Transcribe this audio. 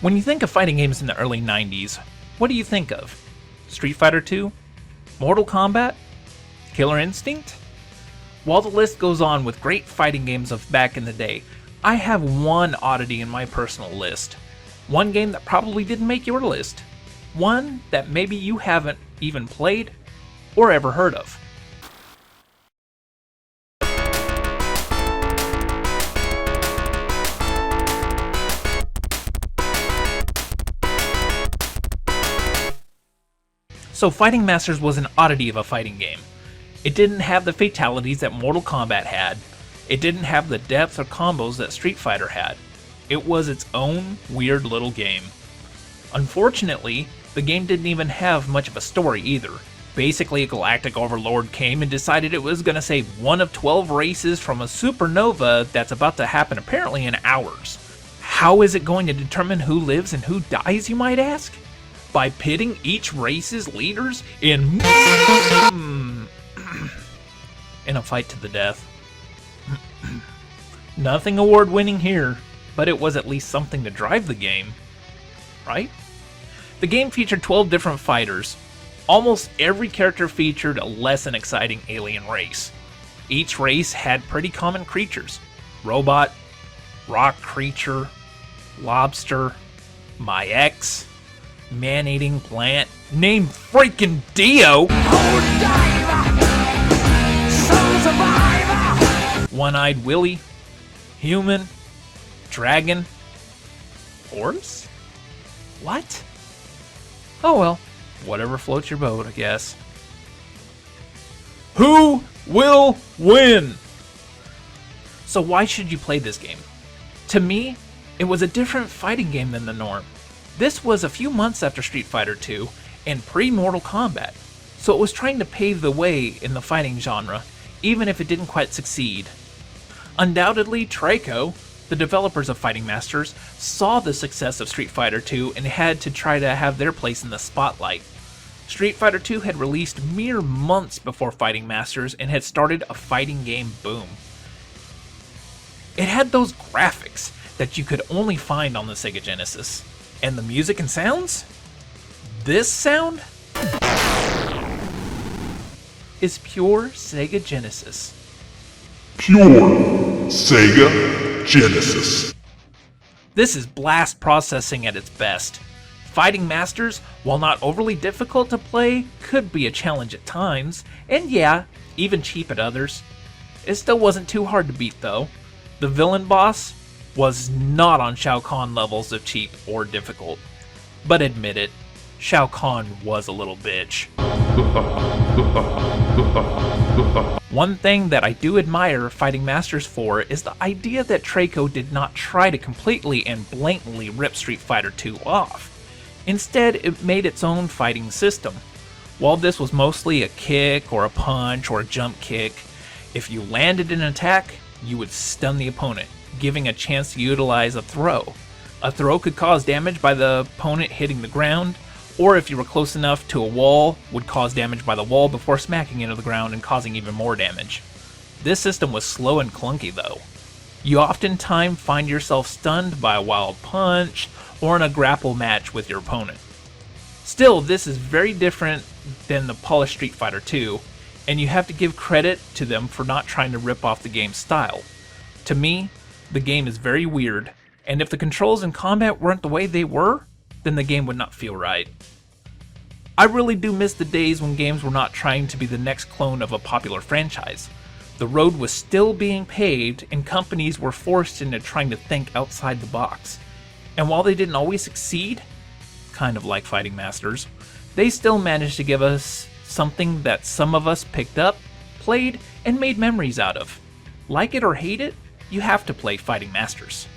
When you think of fighting games in the early 90s, what do you think of? Street Fighter II? Mortal Kombat? Killer Instinct? While the list goes on with great fighting games of back in the day, I have one oddity in my personal list. One game that probably didn't make your list. One that maybe you haven't even played or ever heard of. So Fighting Masters was an oddity of a fighting game. It didn't have the fatalities that Mortal Kombat had. It didn't have the depth or combos that Street Fighter had. It was its own weird little game. Unfortunately, the game didn't even have much of a story either. Basically, a galactic overlord came and decided it was going to save one of 12 races from a supernova that's about to happen apparently in hours. How is it going to determine who lives and who dies, you might ask? By pitting each race's leaders in a fight to the death. Nothing award-winning here, but it was at least something to drive the game, right? The game featured 12 different fighters. Almost every character featured a less than exciting alien race. Each race had pretty common creatures. Robot, rock creature, lobster, my ex, man-eating plant, named freaking Dio! One-eyed Willy, human, dragon, horse? What? Oh well, whatever floats your boat, I guess. Who will win? So why should you play this game? To me, it was a different fighting game than the norm. This was a few months after Street Fighter II and pre-Mortal Kombat, so it was trying to pave the way in the fighting genre, even if it didn't quite succeed. Undoubtedly, Trico, the developers of Fighting Masters, saw the success of Street Fighter II and had to try to have their place in the spotlight. Street Fighter II had released mere months before Fighting Masters and had started a fighting game boom. It had those graphics that you could only find on the Sega Genesis. And the music and sounds? This sound is pure Sega Genesis. Pure Sega Genesis. This is blast processing at its best. Fighting Masters, while not overly difficult to play, could be a challenge at times, and yeah, even cheap at others. It still wasn't too hard to beat though. The villain boss was not on Shao Kahn levels of cheap or difficult. But admit it, Shao Kahn was a little bitch. One thing that I do admire Fighting Masters for is the idea that Trico did not try to completely and blatantly rip Street Fighter II off. Instead, it made its own fighting system. While this was mostly a kick or a punch or a jump kick, if you landed an attack, you would stun the opponent, giving a chance to utilize a throw. A throw could cause damage by the opponent hitting the ground, or if you were close enough to a wall, would cause damage by the wall before smacking into the ground and causing even more damage. This system was slow and clunky though. You oftentimes find yourself stunned by a wild punch, or in a grapple match with your opponent. Still, this is very different than the polished Street Fighter II, and you have to give credit to them for not trying to rip off the game's style. To me, the game is very weird, and if the controls in combat weren't the way they were, then the game would not feel right. I really do miss the days when games were not trying to be the next clone of a popular franchise. The road was still being paved, and companies were forced into trying to think outside the box. And while they didn't always succeed, kind of like Fighting Masters, they still managed to give us something that some of us picked up, played, and made memories out of. Like it or hate it, you have to play Fighting Masters.